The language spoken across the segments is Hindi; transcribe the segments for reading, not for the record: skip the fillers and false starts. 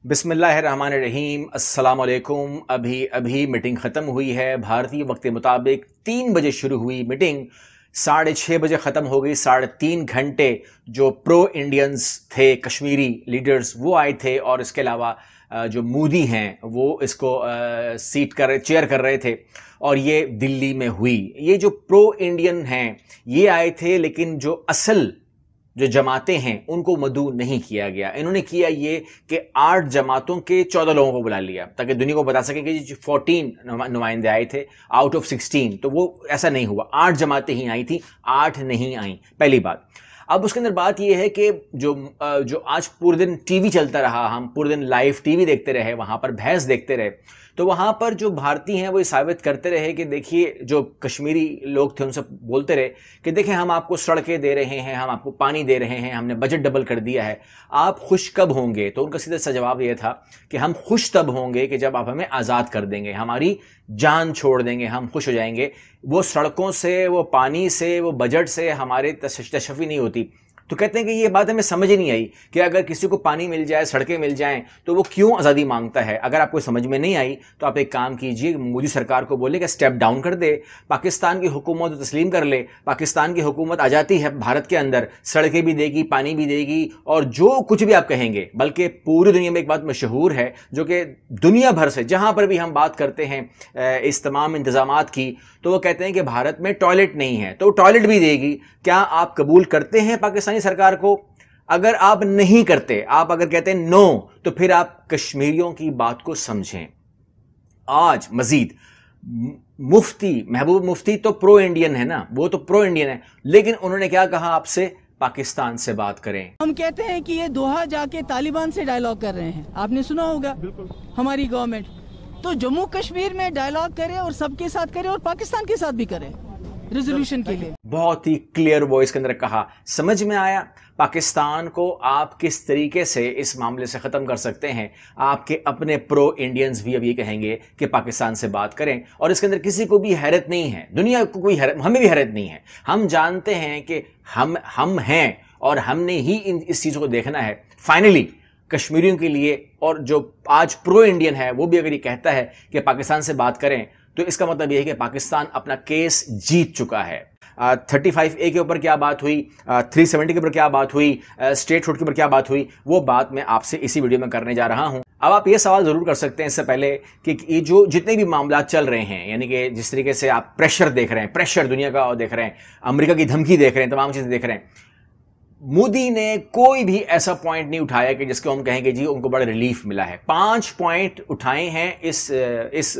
बिस्मिल्लाहिर्रहमानिर्रहीम। अस्सलाम वालेकुम। अभी अभी मीटिंग ख़त्म हुई है। भारतीय वक्त के मुताबिक 3 बजे शुरू हुई मीटिंग, 6:30 बजे ख़त्म हो गई। 3.5 घंटे जो प्रो इंडियंस थे, कश्मीरी लीडर्स, वो आए थे और इसके अलावा जो मोदी हैं वो इसको चेयर कर रहे थे और ये दिल्ली में हुई। ये जो प्रो इंडियन हैं ये आए थे, लेकिन जो असल जो जमातें हैं उनको मदऊ नहीं किया गया। इन्होंने किया ये कि 8 जमातों के 14 लोगों को बुला लिया ताकि दुनिया को बता सकें कि 14 नुमाइंदे आए थे आउट ऑफ 16। तो वो ऐसा नहीं हुआ, 8 जमातें ही आई थी, 8 नहीं आई। पहली बात। अब उसके अंदर बात यह है कि जो आज पूरे दिन टीवी चलता रहा, हम पूरे दिन लाइव टीवी देखते रहे, वहां पर बहस देखते रहे, तो वहां पर जो भारतीय हैं वो साबित करते रहे कि देखिए, जो कश्मीरी लोग थे उनसे बोलते रहे कि देखें, हम आपको सड़कें दे रहे हैं, हम आपको पानी दे रहे हैं, हमने बजट डबल कर दिया है, आप खुश कब होंगे? तो उनका सीधा सा जवाब यह था कि हम खुश तब होंगे कि जब आप हमें आज़ाद कर देंगे, हमारी जान छोड़ देंगे, हम खुश हो जाएंगे। वो सड़कों से, वो पानी से, वो बजट से हमारे तशफ़ी नहीं होती। तो कहते हैं कि ये बात हमें समझ ही नहीं आई कि अगर किसी को पानी मिल जाए, सड़कें मिल जाएं, तो वो क्यों आज़ादी मांगता है। अगर आपको समझ में नहीं आई तो आप एक काम कीजिए, मोदी सरकार को बोले कि स्टेप डाउन कर दे, पाकिस्तान की हुकूमत को तस्लीम कर ले। पाकिस्तान की हुकूमत आ जाती है भारत के अंदर, सड़कें भी देगी, पानी भी देगी और जो कुछ भी आप कहेंगे। बल्कि पूरी दुनिया में एक बात मशहूर है जो कि दुनिया भर से जहाँ पर भी हम बात करते हैं इस तमाम इंतजामात की, तो वो कहते हैं कि भारत में टॉयलेट नहीं है, तो टॉयलेट भी देगी। क्या आप कबूल करते हैं पाकिस्तानी सरकार को? अगर आप नहीं करते, आप अगर कहते हैं नो, तो फिर आप कश्मीरियों की बात को समझें। आज मजीद मुफ्ती महबूब मुफ्ती तो प्रो इंडियन है ना, वो तो प्रो इंडियन है, लेकिन उन्होंने क्या कहा आपसे? पाकिस्तान से बात करें। हम कहते हैं कि ये दोहा जाके तालिबान से डायलॉग कर रहे हैं, आपने सुना होगा। बिल्कुल। हमारी गवर्नमेंट तो जम्मू कश्मीर में डायलॉग करे और सबके साथ करे और पाकिस्तान के साथ भी करे रेजोल्यूशन के लिए। बहुत ही क्लियर वॉइस के अंदर कहा, समझ में आया। पाकिस्तान को आप किस तरीके से इस मामले से ख़त्म कर सकते हैं। आपके अपने प्रो इंडियंस भी अब ये कहेंगे कि पाकिस्तान से बात करें, और इसके अंदर किसी को भी हैरत नहीं है, दुनिया को कोई हैरत, हमें भी हैरत नहीं है। हम जानते हैं कि हम हैं और हमने ही इस चीज़ को देखना है। फाइनली कश्मीरियों के लिए, और जो आज प्रो इंडियन है वो भी अगर ये कहता है कि पाकिस्तान से बात करें, तो इसका मतलब यह है कि पाकिस्तान अपना केस जीत चुका है। 35A के ऊपर क्या बात हुई, 370 के ऊपर क्या बात हुई, स्टेटहुड के ऊपर क्या बात हुई, वो बात मैं आपसे इसी वीडियो में करने जा रहा हूं। अब आप ये सवाल जरूर कर सकते हैं इससे पहले कि ये जो जितने भी मामला चल रहे हैं, यानी कि जिस तरीके से आप प्रेशर देख रहे हैं, प्रेशर दुनिया का देख रहे हैं, अमेरिका की धमकी देख रहे हैं, तमाम चीजें देख रहे हैं, मोदी ने कोई भी ऐसा पॉइंट नहीं उठाया कि जिसको हम कहेंगे जी उनको बड़ा रिलीफ मिला है। 5 पॉइंट उठाए हैं इस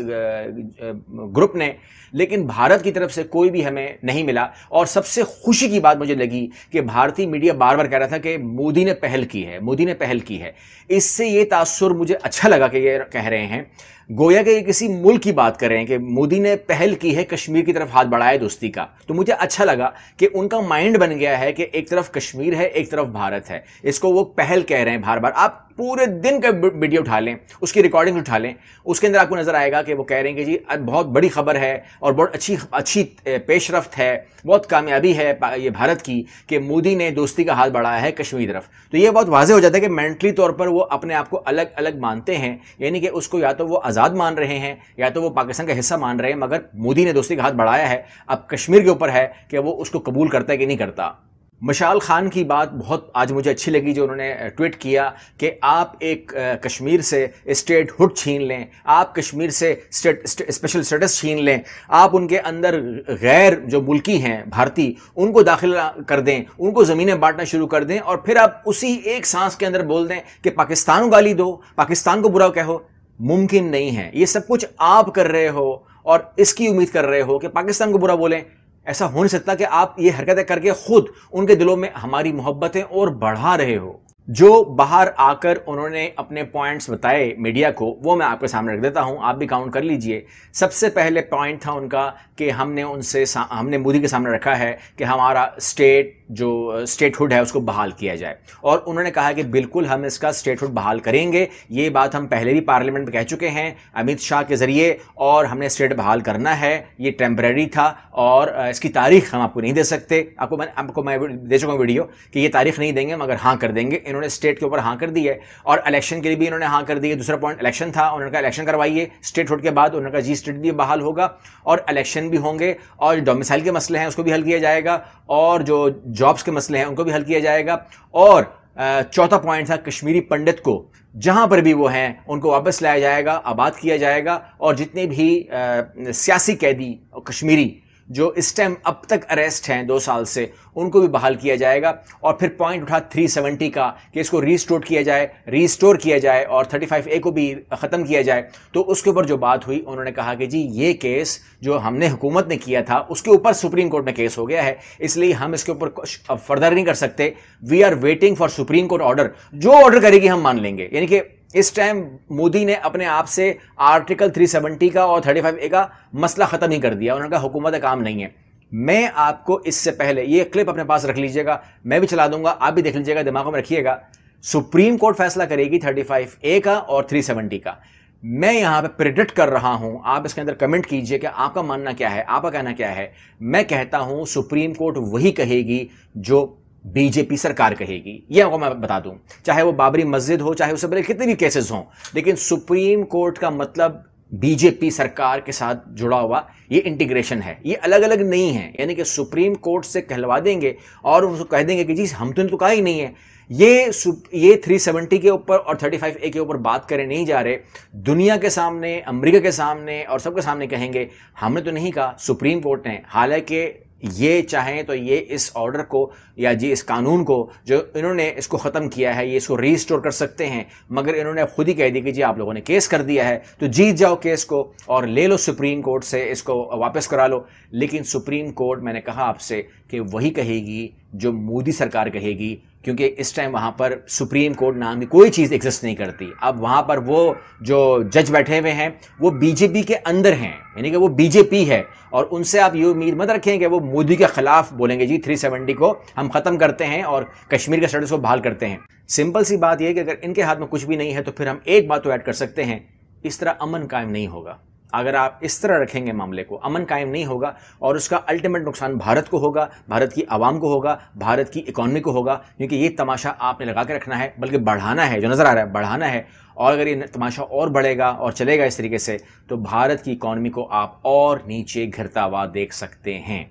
ग्रुप ने, लेकिन भारत की तरफ से कोई भी हमें नहीं मिला। और सबसे खुशी की बात मुझे लगी कि भारतीय मीडिया बार बार कह रहा था कि मोदी ने पहल की है, मोदी ने पहल की है। इससे ये तासुर मुझे अच्छा लगा कि ये कह रहे हैं, गोया कि ये किसी मुल्क की बात कर रहे हैं कि मोदी ने पहल की है, कश्मीर की तरफ हाथ बढ़ाया दोस्ती का। तो मुझे अच्छा लगा कि उनका माइंड बन गया है कि एक तरफ कश्मीर है, एक तरफ भारत है, इसको वो पहल कह रहे हैं बार बार। आप पूरे दिन का वीडियो उठा लें, उसकी रिकॉर्डिंग उठा लें, उसके अंदर आपको नजर आएगा कि वो कह रहे हैं कि जी बहुत बड़ी खबर है और बहुत अच्छी पेशरफ्त है, बहुत कामयाबी है ये भारत की कि मोदी ने दोस्ती का हाथ बढ़ाया है कश्मीर की तरफ। तो ये बहुत वाज़ेह हो जाता है कि मेंटली तौर पर वो अपने आप को अलग अलग मानते हैं, यानी कि उसको या तो वो आज़ाद मान रहे हैं या तो वो पाकिस्तान का हिस्सा मान रहे हैं, मगर मोदी ने दोस्ती का हाथ बढ़ाया है। अब कश्मीर के ऊपर है कि वो उसको कबूल करता है कि नहीं करता। मशाल खान की बात बहुत आज मुझे अच्छी लगी, जो उन्होंने ट्वीट किया कि आप एक कश्मीर से स्टेटहुड छीन लें, आप कश्मीर से स्पेशल स्टेटस छीन लें, आप उनके अंदर गैर जो मुल्की हैं भारतीय, उनको दाखिला कर दें, उनको ज़मीनें बांटना शुरू कर दें, और फिर आप उसी एक सांस के अंदर बोल दें कि पाकिस्तान को गाली दो, पाकिस्तान को बुरा कहो। मुमकिन नहीं है। ये सब कुछ आप कर रहे हो और इसकी उम्मीद कर रहे हो कि पाकिस्तान को बुरा बोलें। ऐसा हो नहीं सकता कि आप ये हरकतें करके खुद उनके दिलों में हमारी मोहब्बतें और बढ़ा रहे हो। जो बाहर आकर उन्होंने अपने पॉइंट्स बताए मीडिया को, वो मैं आपके सामने रख देता हूं, आप भी काउंट कर लीजिए। सबसे पहले पॉइंट था उनका कि हमने मोदी के सामने रखा है कि हमारा स्टेटहुड है उसको बहाल किया जाए, और उन्होंने कहा कि बिल्कुल हम इसका स्टेटहुड बहाल करेंगे। ये बात हम पहले भी पार्लियामेंट में कह चुके हैं अमित शाह के जरिए, और हमने स्टेट बहाल करना है, ये टेम्परेरी था और इसकी तारीख हम आपको नहीं दे सकते। आपको मैं दे चुका हूँ वीडियो कि ये तारीख नहीं देंगे, मगर हाँ कर देंगे। इन्होंने स्टेट के ऊपर हाँ कर दी है और इलेक्शन के लिए भी इन्होंने हाँ कर दी है। दूसरा पॉइंट इलेक्शन था, उन्होंने कहा इलेक्शन करवाइए स्टेट होल्ड के बाद, उन्होंने कहा जी स्टेट भी बहाल होगा और इलेक्शन भी होंगे और जो डोमिसाइल के मसले हैं उसको भी हल किया जाएगा और जो जॉब्स के मसले हैं उनको भी हल किया जाएगा। और चौथा पॉइंट था कश्मीरी पंडित को जहां पर भी वो हैं उनको वापस लाया जाएगा, आबाद किया जाएगा और जितने भी सियासी कैदी और कश्मीरी जो इस टाइम अब तक अरेस्ट हैं 2 साल से उनको भी बहाल किया जाएगा। और फिर पॉइंट उठा 370 का कि इसको रीस्टोर किया जाए और 35A को भी ख़त्म किया जाए। तो उसके ऊपर जो बात हुई उन्होंने कहा कि जी ये केस जो हमने हुकूमत ने किया था उसके ऊपर सुप्रीम कोर्ट में केस हो गया है, इसलिए हम इसके ऊपर कुछ फर्दर नहीं कर सकते। We are waiting for supreme court order, जो ऑर्डर करेगी हम मान लेंगे। यानी कि इस टाइम मोदी ने अपने आप से आर्टिकल 370 का और 35A का मसला खत्म ही कर दिया। उन्होंने कहा हुकूमत का काम नहीं है। मैं आपको इससे पहले ये क्लिप अपने पास रख लीजिएगा, मैं भी चला दूंगा, आप भी देख लीजिएगा, दिमागों में रखिएगा। सुप्रीम कोर्ट फैसला करेगी 35A का और 370 का। मैं यहां पे प्रेडिक्ट कर रहा हूं, आप इसके अंदर कमेंट कीजिए कि आपका मानना क्या है, आपका कहना क्या है। मैं कहता हूं सुप्रीम कोर्ट वही कहेगी जो बीजेपी सरकार कहेगी। यह आपको मैं बता दूं, चाहे वो बाबरी मस्जिद हो, चाहे उससे पहले कितने भी केसेस हों, लेकिन सुप्रीम कोर्ट का मतलब बीजेपी सरकार के साथ जुड़ा हुआ ये इंटीग्रेशन है, ये अलग अलग नहीं है। यानी कि सुप्रीम कोर्ट से कहलवा देंगे और उसको कह देंगे कि जी हम तो कहा ही नहीं है। ये 370 के ऊपर और 35A के ऊपर बात करें नहीं जा रहे, दुनिया के सामने, अमेरिका के सामने और सबके सामने कहेंगे हमने तो नहीं कहा, सुप्रीम कोर्ट ने। हालांकि ये चाहें तो ये इस ऑर्डर को या जी इस कानून को जो इन्होंने इसको ख़त्म किया है ये इसको रीस्टोर कर सकते हैं, मगर इन्होंने खुद ही कह दी कि जी आप लोगों ने केस कर दिया है तो जीत जाओ केस को और ले लो सुप्रीम कोर्ट से, इसको वापस करा लो। लेकिन सुप्रीम कोर्ट, मैंने कहा आपसे कि वही कहेगी जो मोदी सरकार कहेगी, क्योंकि इस टाइम वहां पर सुप्रीम कोर्ट नाम की कोई चीज़ एग्जिस्ट नहीं करती। अब वहां पर वो जो जज बैठे हुए हैं वो बीजेपी के अंदर हैं, यानी कि वो बीजेपी है और उनसे आप ये उम्मीद मत रखें कि वो मोदी के खिलाफ बोलेंगे जी 370 को हम खत्म करते हैं और कश्मीर के स्टेटस को बहाल करते हैं। सिंपल सी बात यह कि अगर इनके हाथ में कुछ भी नहीं है तो फिर हम एक बात तो ऐड कर सकते हैं, इस तरह अमन कायम नहीं होगा। अगर आप इस तरह रखेंगे मामले को, अमन कायम नहीं होगा और उसका अल्टीमेट नुकसान भारत को होगा, भारत की आवाम को होगा, भारत की इकॉनमी को होगा। क्योंकि ये तमाशा आपने लगा के रखना है, बल्कि बढ़ाना है, जो नज़र आ रहा है बढ़ाना है। और अगर ये तमाशा और बढ़ेगा और चलेगा इस तरीके से तो भारत की इकॉनमी को आप और नीचे गिरता हुआ देख सकते हैं।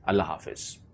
अल्लाह हाफिज़।